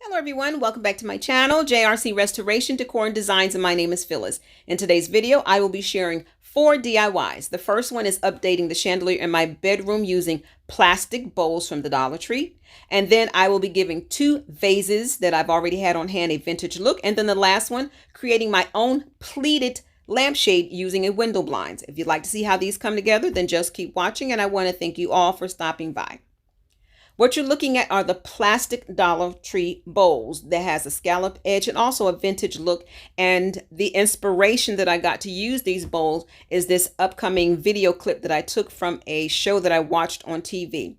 Hello everyone, welcome back to my channel, JRC Restoration, Decor and Designs, and my name is Phyllis. In today's video, I will be sharing 4 DIYs. The first one is updating the chandelier in my bedroom using plastic bowls from the Dollar Tree. And then I will be giving 2 vases that I've already had on hand a vintage look. And then the last one, creating my own pleated lampshade using a window blinds. If you'd like to see how these come together, then just keep watching, and I want to thank you all for stopping by. What you're looking at are the plastic Dollar Tree bowls that has a scallop edge and also a vintage look. And the inspiration that I got to use these bowls is this upcoming video clip that I took from a show that I watched on TV.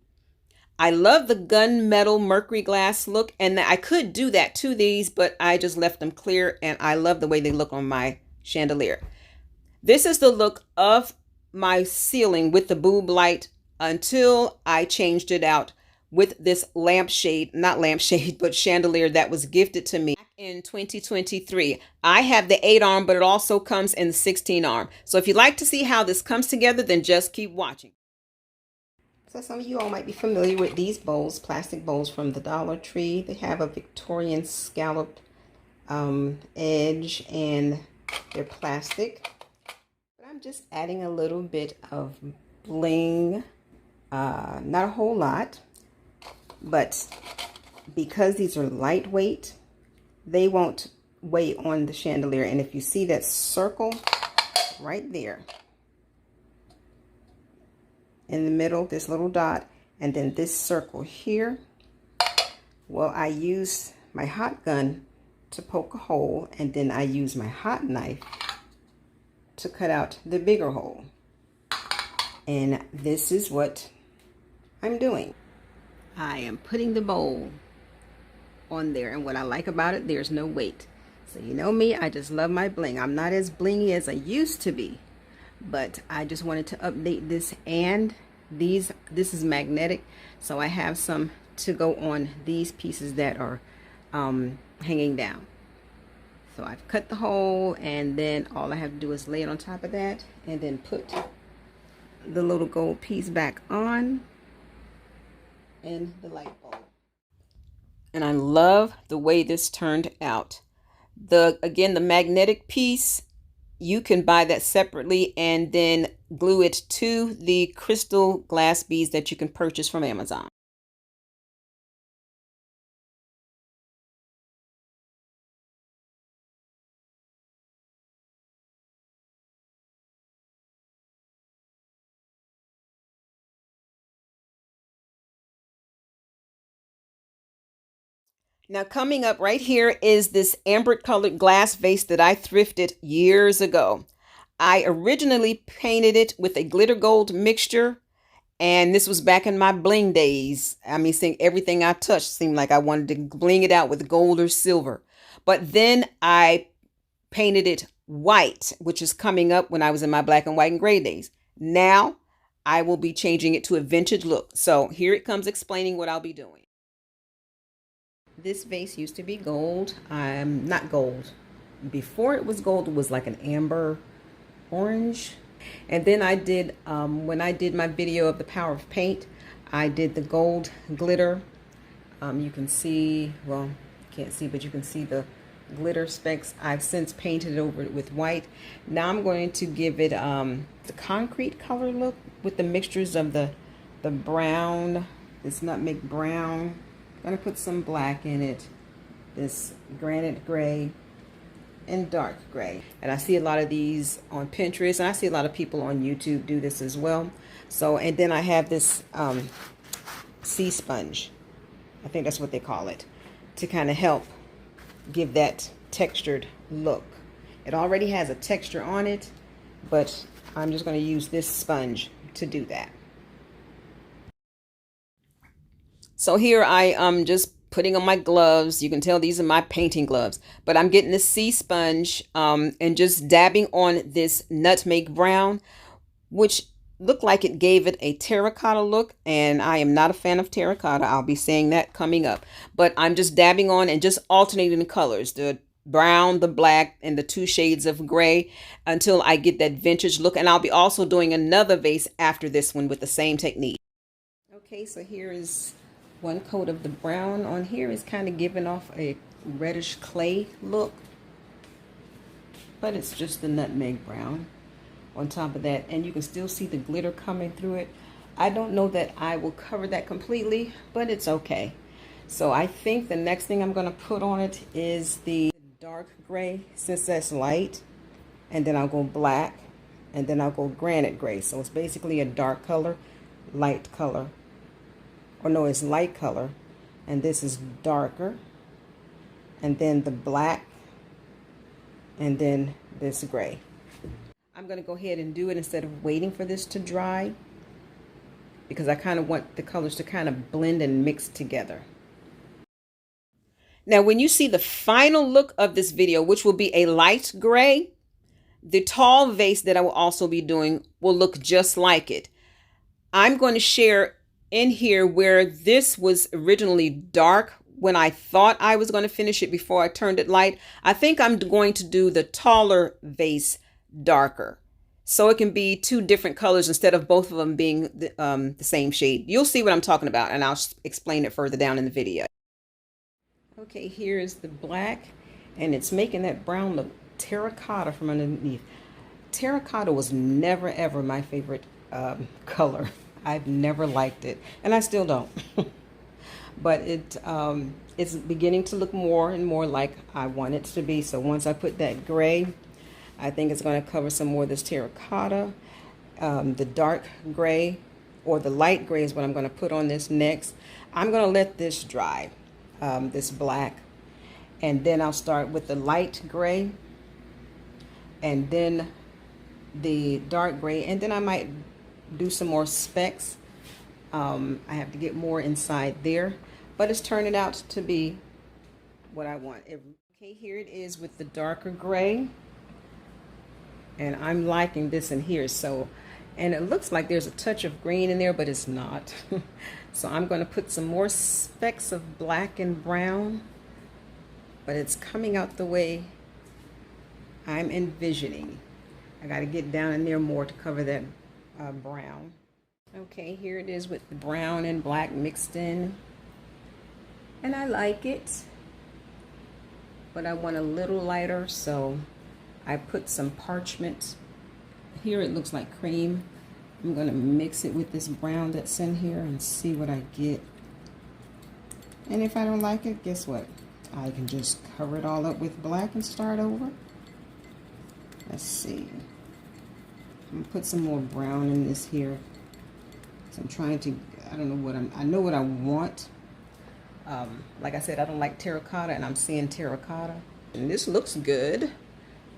I love the gunmetal mercury glass look, and I could do that to these, but I just left them clear, and I love the way they look on my chandelier. This is the look of my ceiling with the boob light until I changed it out with this lampshade, not lampshade, but chandelier that was gifted to me in 2023. I have the 8-arm, but it also comes in the 16-arm. So if you'd like to see how this comes together, then just keep watching. So some of you all might be familiar with these bowls, plastic bowls from the Dollar Tree. They have a Victorian scalloped edge, and they're plastic. But I'm just adding a little bit of bling, not a whole lot. But because these are lightweight, they won't weigh on the chandelier. And if you see that circle right there in the middle, this little dot, and then this circle here, well, I use my hot gun to poke a hole, and then I use my hot knife to cut out the bigger hole. And this is what I'm doing. I am putting the bowl on there, and what I like about it, there's no weight. So you know me, I just love my bling. I'm not as blingy as I used to be, but I just wanted to update this. And this is magnetic, so I have some to go on these pieces that are hanging down. So I've cut the hole, and then all I have to do is lay it on top of that, and then put the little gold piece back on and the light bulb. And I love the way this turned out. Again, the magnetic piece, you can buy that separately and then glue it to the crystal glass beads that you can purchase from Amazon. Now coming up right here is this amber colored glass vase that I thrifted years ago. I originally painted it with a glitter gold mixture, and this was back in my bling days. I mean, seeing everything I touched seemed like I wanted to bling it out with gold or silver. But then I painted it white, which is coming up when I was in my black and white and gray days. Now I will be changing it to a vintage look. So here it comes explaining what I'll be doing. This vase used to be gold. Not gold. Before it was gold, it was like an amber orange. And then I did, when I did my video of the power of paint, I did the gold glitter. You can see, well, can't see, but you can see the glitter specks. I've since painted it over with white. Now I'm going to give it the concrete color look with the mixtures of the brown, this nutmeg brown. I'm going to put some black in it, this granite gray, and dark gray. And I see a lot of these on Pinterest, and I see a lot of people on YouTube do this as well. So, and then I have this sea sponge, I think that's what they call it, to kind of help give that textured look. It already has a texture on it, but I'm just going to use this sponge to do that. So here I am just putting on my gloves. You can tell these are my painting gloves, but I'm getting the sea sponge and just dabbing on this nutmeg brown, which looked like it gave it a terracotta look, and I am not a fan of terracotta. I'll be saying that coming up, but I'm just dabbing on and just alternating the colors, the brown, the black, and the 2 shades of gray until I get that vintage look. And I'll be also doing another vase after this one with the same technique. Okay, so here is One coat of the brown on here is kind of giving off a reddish clay look, but it's just the nutmeg brown on top of that, and you can still see the glitter coming through it. I don't know that I will cover that completely, but it's okay. So I think the next thing I'm going to put on it is the dark gray, since that's light, and then I'll go black, and then I'll go granite gray. So it's basically a dark color, light color, or no, it's light color, and this is darker, and then the black, and then this gray. I'm going to go ahead and do it instead of waiting for this to dry, because I kind of want the colors to kind of blend and mix together. Now, when you see the final look of this video, which will be a light gray, the tall vase that I will also be doing will look just like it. I'm going to share in here where this was originally dark when I thought I was going to finish it before I turned it light. I think I'm going to do the taller vase darker, so it can be two different colors instead of both of them being the same shade. You'll see what I'm talking about, and I'll explain it further down in the video. Okay, here is the black, and it's making that brown look terracotta from underneath. Terracotta was never ever my favorite color. I've never liked it, and I still don't. But it's beginning to look more and more like I want it to be. So once I put that gray, I think it's going to cover some more of this terracotta. The dark gray or the light gray is what I'm going to put on this next. I'm going to let this dry, this black, and then I'll start with the light gray, and then the dark gray, and then I might do some more specks. I have to get more inside there, but it's turning out to be what I want. Okay, here it is with the darker gray, and I'm liking this in here. So, and it looks like there's a touch of green in there, but it's not. So I'm going to put some more specks of black and brown, but it's coming out the way I'm envisioning. I got to get down in there more to cover that brown. Okay, here it is with the brown and black mixed in, and I like it, but I want a little lighter, so I put some parchment. Here it looks like cream. I'm going to mix it with this brown that's in here and see what I get. And if I don't like it, guess what? I can just cover it all up with black and start over. Let's see. I'm going to put some more brown in this here. So I'm trying to, I don't know what I know what I want. Like I said, I don't like terracotta, and I'm seeing terracotta. And this looks good,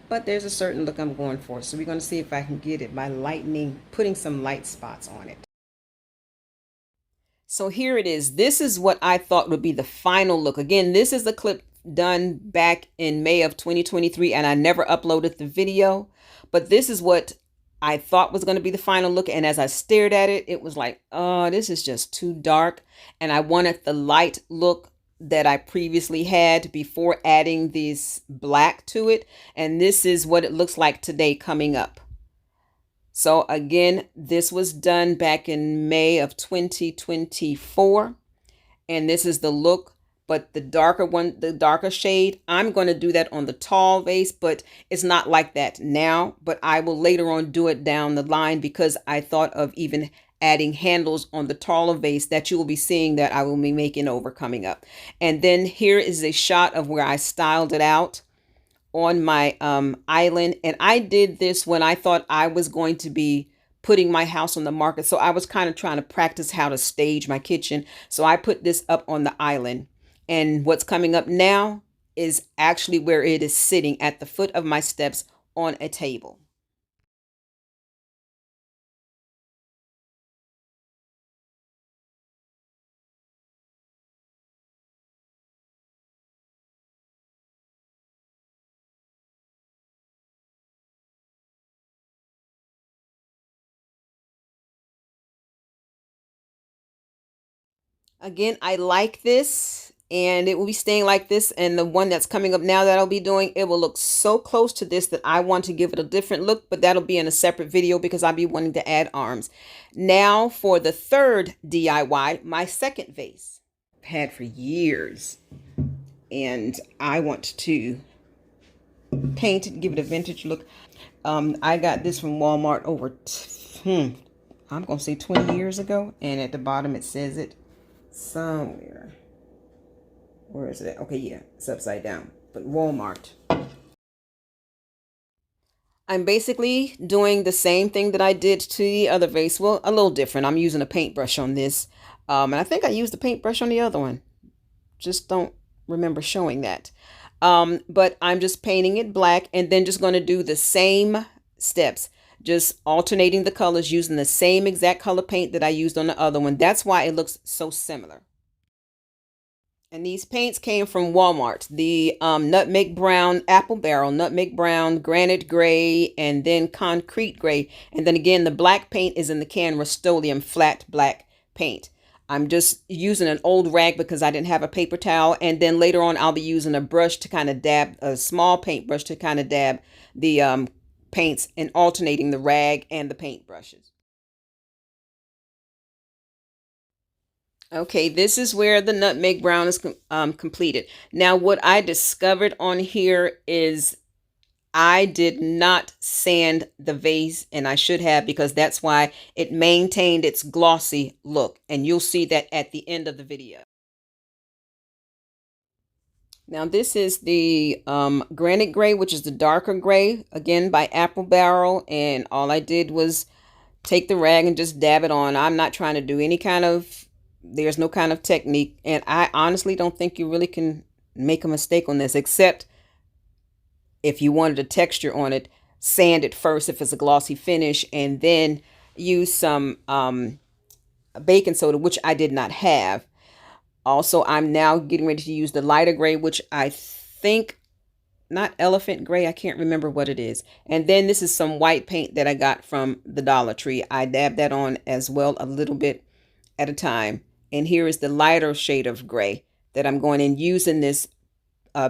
but there's a certain look I'm going for. So we're going to see if I can get it by putting some light spots on it. So here it is. This is what I thought would be the final look. Again, this is a clip done back in May of 2023, and I never uploaded the video, but this is what I thought was going to be the final look. And as I stared at it, it was like, oh, this is just too dark. And I wanted the light look that I previously had before adding this black to it. And this is what it looks like today coming up. So again, this was done back in May of 2024. And this is the look. But the darker one, the darker shade, I'm going to do that on the tall vase, but it's not like that now. But I will later on do it down the line, because I thought of even adding handles on the taller vase that you will be seeing that I will be making over coming up. And then here is a shot of where I styled it out on my island. And I did this when I thought I was going to be putting my house on the market. So I was kind of trying to practice how to stage my kitchen. So I put this up on the island. And what's coming up now is actually where it is sitting at the foot of my steps on a table. Again, I like this, and it will be staying like this. And the one that's coming up now that I'll be doing, it will look so close to this that I want to give it a different look, but that'll be in a separate video because I'll be wanting to add arms. Now for the third DIY, my second vase. had for years. And I want to paint it, give it a vintage look. I got this from Walmart over, I'm going to say 20 years ago. And at the bottom it says it somewhere. Where is it? Okay, yeah, it's upside down. But Walmart. I'm basically doing the same thing that I did to the other vase. Well, a little different. I'm using a paintbrush on this. And I think I used the paintbrush on the other one. Just don't remember showing that. But I'm just painting it black and then just going to do the same steps. Just alternating the colors using the same exact color paint that I used on the other one. That's why it looks so similar. And these paints came from Walmart. The nutmeg brown, apple barrel, nutmeg brown, granite gray, and then concrete gray. And then again, the black paint is in the can, Rust-Oleum flat black paint. I'm just using an old rag because I didn't have a paper towel. And then later on, I'll be using a brush to kind of dab, a small paintbrush to kind of dab the paints and alternating the rag and the paint brushes. Okay, this is where the nutmeg brown is completed. Now, what I discovered on here is I did not sand the vase, and I should have, because that's why it maintained its glossy look. And you'll see that at the end of the video. Now, this is the granite gray, which is the darker gray, again by Apple Barrel. And all I did was take the rag and just dab it on. I'm not trying to do any kind of, there's no kind of technique. And I honestly don't think you really can make a mistake on this, except if you wanted a texture on it, sand it first if it's a glossy finish, and then use some baking soda, which I did not have. Also, I'm now getting ready to use the lighter gray, which I think, not elephant gray, I can't remember what it is. And then this is some white paint that I got from the Dollar Tree. I dabbed that on as well, a little bit at a time. And here is the lighter shade of gray that I'm going in using this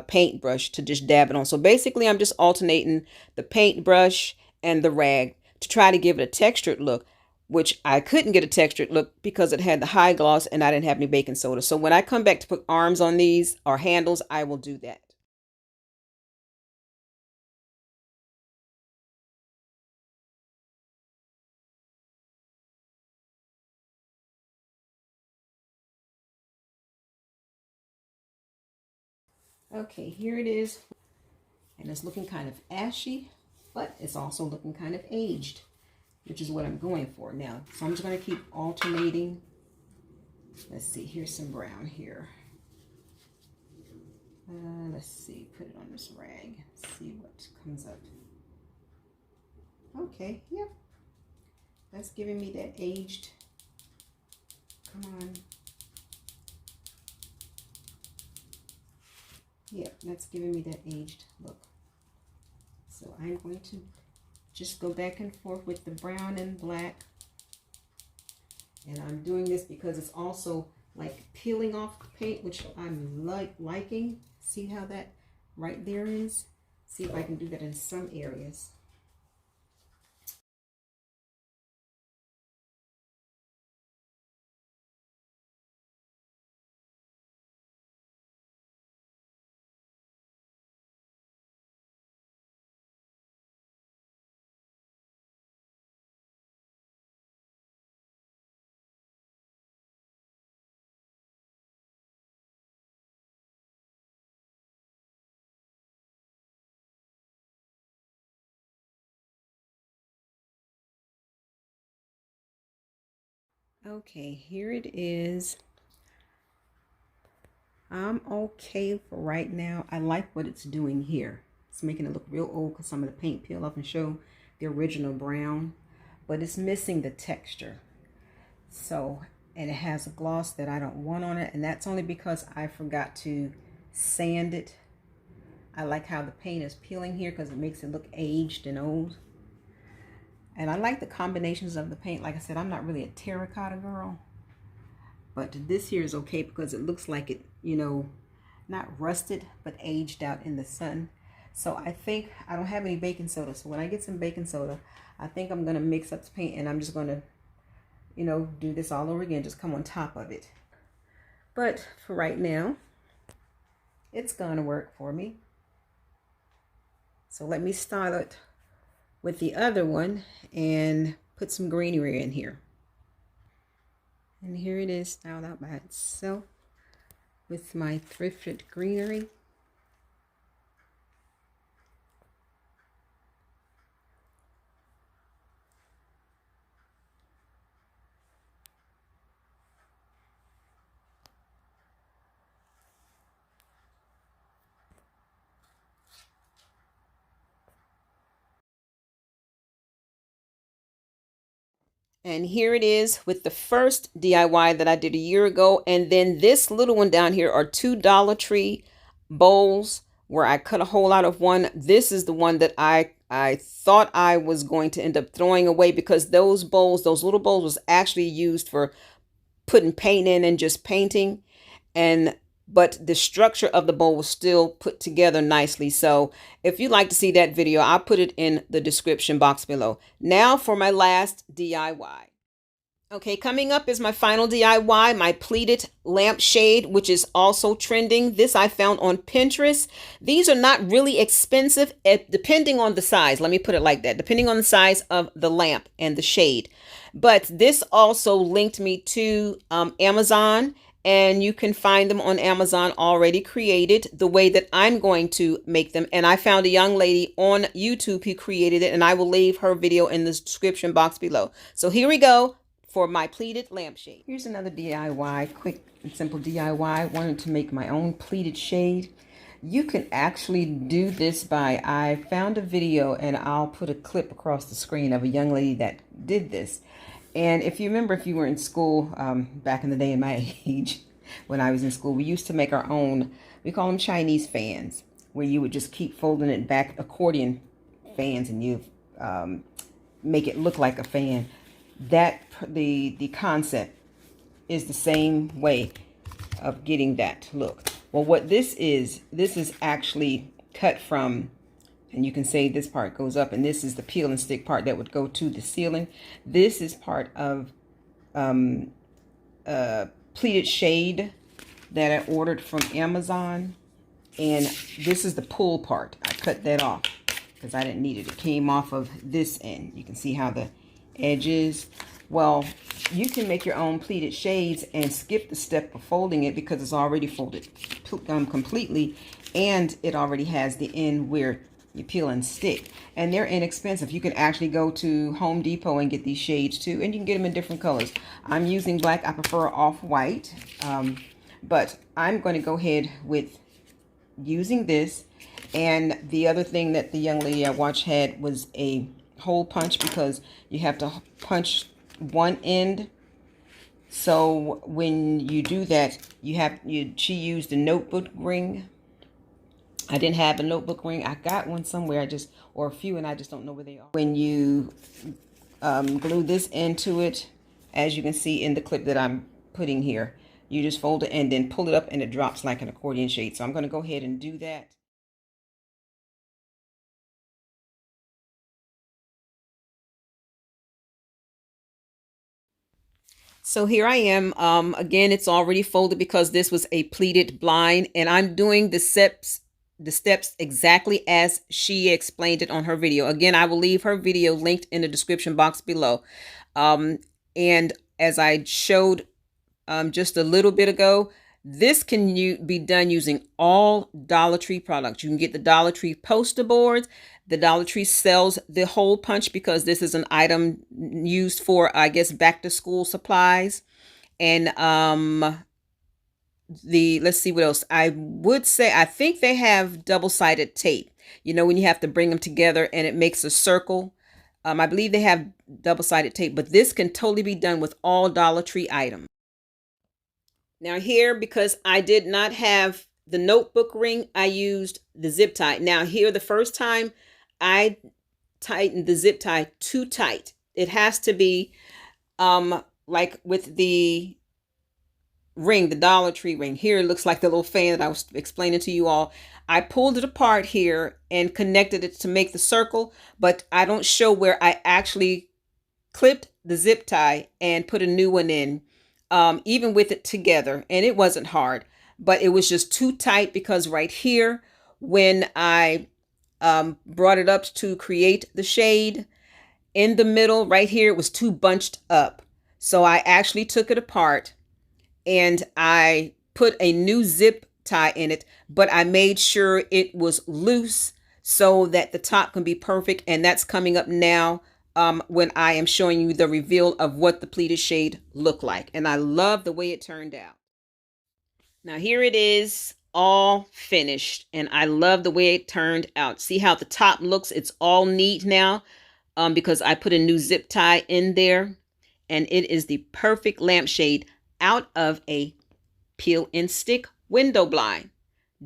paintbrush to just dab it on. So basically, I'm just alternating the paintbrush and the rag to try to give it a textured look, which I couldn't get a textured look because it had the high gloss and I didn't have any baking soda. So when I come back to put arms on these or handles, I will do that. Okay, here it is. And it's looking kind of ashy, but it's also looking kind of aged, which is what I'm going for now. So I'm just going to keep alternating. Let's see, here's some brown here. Let's see, put it on this rag, see what comes up. Okay, yep. That's giving me that aged. Come on. Yep, that's giving me that aged look. So I'm going to just go back and forth with the brown and black. And I'm doing this because it's also like peeling off the paint, which I'm liking. See how that right there is? See if I can do that in some areas. Okay, here it is. I'm okay for right now. I like what it's doing here. It's making it look real old because some of the paint peel off and show the original brown, but it's missing the texture. So, and it has a gloss that I don't want on it, and that's only because I forgot to sand it. I like how the paint is peeling here because it makes it look aged and old. And I like the combinations of the paint. Like I said, I'm not really a terracotta girl. But this here is okay because it looks like it, you know, not rusted, but aged out in the sun. So I think I don't have any baking soda. So when I get some baking soda, I think I'm going to mix up the paint and I'm just going to, you know, do this all over again. Just come on top of it. But for right now, it's gonna work for me. So let me style it with the other one and put some greenery in here. And here it is styled out by itself with my thrifted greenery. And here it is with the first DIY that I did a year ago. And then this little one down here are two Dollar Tree bowls where I cut a hole out of one. This is the one that I thought I was going to end up throwing away because those bowls, those little bowls was actually used for putting paint in and just painting. But the structure of the bowl was still put together nicely. So if you'd like to see that video, I'll put it in the description box below. Now for my last DIY. Okay, coming up is my final DIY, my pleated lampshade, which is also trending. This I found on Pinterest. These are not really expensive, depending on the size. Let me put it like that, depending on the size of the lamp and the shade. But this also linked me to Amazon, and you can find them on Amazon already created the way that I'm going to make them. And I found a young lady on YouTube who created it, and I will leave her video in the description box below. So here we go for my pleated lampshade. Here's another DIY, quick and simple DIY. Wanted to make my own pleated shade. You can actually do this by, I found a video and I'll put a clip across the screen of a young lady that did this. And if you remember, if you were in school back in the day in my age, when I was in school, we used to make our own, we call them Chinese fans, where you would just keep folding it back, accordion fans, and you make it look like a fan. That the concept is the same way of getting that look. Well, what this is actually cut from, and you can say this part goes up, and this is the peel and stick part that would go to the ceiling. This is part of pleated shade that I ordered from Amazon, and this is the pull part. I cut that off because I didn't need it. It came off of this end. You can see how the edges. Well, you can make your own pleated shades and skip the step of folding it because it's already folded completely, and it already has the end where you peel and stick, and they're inexpensive. You can actually go to Home Depot and get these shades too, and you can get them in different colors. I'm using black. I prefer off-white, but I'm going to go ahead with using this. And the other thing that the young lady I watched had was a hole punch, because you have to punch one end. So when you do that, she used a notebook ring. I didn't have a notebook ring. I got one somewhere, or a few, and I just don't know where they are. When you glue this into it, as you can see in the clip that I'm putting here, you just fold it and then pull it up, and it drops like an accordion shade. So I'm going to go ahead and do that. So here I am. Again, it's already folded because this was a pleated blind, and I'm doing the steps exactly as she explained it on her video. Again, I will leave her video linked in the description box below. And as I showed just a little bit ago, this can be done using all Dollar Tree products. You can get the Dollar Tree poster boards. The Dollar Tree sells the hole punch because this is an item used for, I guess, back to school supplies. And let's see what else. I would say, I think they have double-sided tape. You know, when you have to bring them together and it makes a circle. I believe they have double-sided tape, but this can totally be done with all Dollar Tree items. Now here, because I did not have the notebook ring, I used the zip tie. Now here, the first time I tightened the zip tie too tight. It has to be like with the ring, the Dollar Tree ring. Here it looks like the little fan that I was explaining to you all. I pulled it apart here and connected it to make the circle, but I don't show where I actually clipped the zip tie and put a new one in. even with it together, and it wasn't hard, but it was just too tight because right here, when I brought it up to create the shade, in the middle right here, it was too bunched up. So I actually took it apart and I put a new zip tie in it, but I made sure it was loose so that the top can be perfect. And that's coming up now when I am showing you the reveal of what the pleated shade looked like. And I love the way it turned out. Now here it is, all finished, and I love the way it turned out. See how the top looks? It's all neat now because I put a new zip tie in there, and it is the perfect lampshade out of a peel and stick window blind.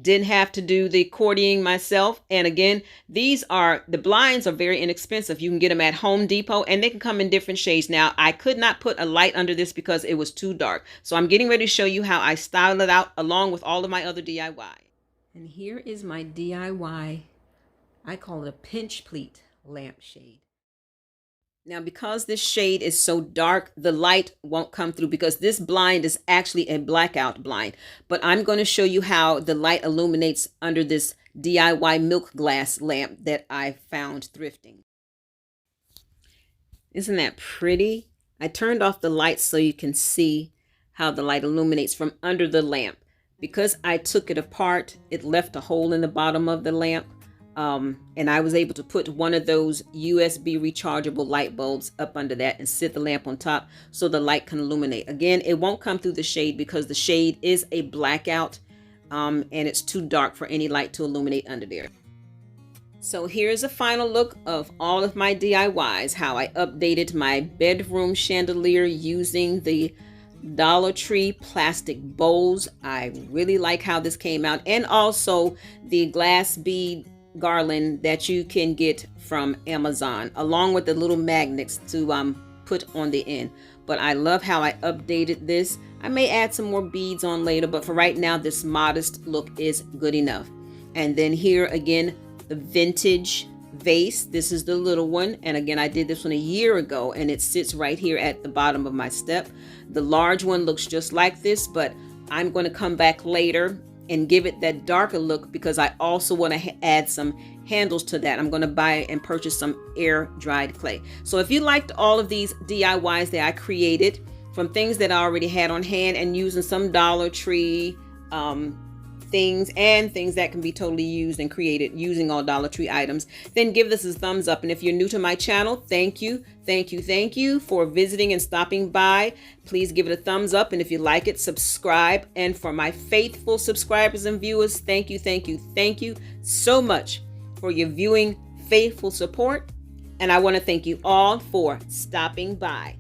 Didn't have to do the cording myself. And again, the blinds are very inexpensive. You can get them at Home Depot and they can come in different shades. Now, I could not put a light under this because it was too dark. So I'm getting ready to show you how I styled it out along with all of my other DIY. And here is my DIY. I call it a pinch pleat lampshade. Now, because this shade is so dark, the light won't come through because this blind is actually a blackout blind. But I'm going to show you how the light illuminates under this DIY milk glass lamp that I found thrifting. Isn't that pretty? I turned off the light so you can see how the light illuminates from under the lamp. Because I took it apart, it left a hole in the bottom of the lamp. And I was able to put one of those USB rechargeable light bulbs up under that and sit the lamp on top so the light can illuminate. Again, it won't come through the shade because the shade is a blackout and it's too dark for any light to illuminate under there. So here's a final look of all of my DIYs, how I updated my bedroom chandelier using the Dollar Tree plastic bowls. I really like how this came out, and also the glass bead garland that you can get from Amazon, along with the little magnets to put on the end. But I love how I updated this. I may add some more beads on later, but for right now, this modest look is good enough. And then here again, the vintage vase. This is the little one, and again, I did this one a year ago, and it sits right here at the bottom of my step. The large one looks just like this, but I'm going to come back later and give it that darker look because I also want to add some handles to that. I'm going to buy and purchase some air dried clay. So if you liked all of these DIYs that I created from things that I already had on hand and using some Dollar Tree things and things that can be totally used and created using all Dollar Tree items, then give this a thumbs up. And if you're new to my channel, thank you for visiting and stopping by. Please give it a thumbs up, and if you like it, subscribe. And for my faithful subscribers and viewers, thank you so much for your viewing faithful support. And I want to thank you all for stopping by.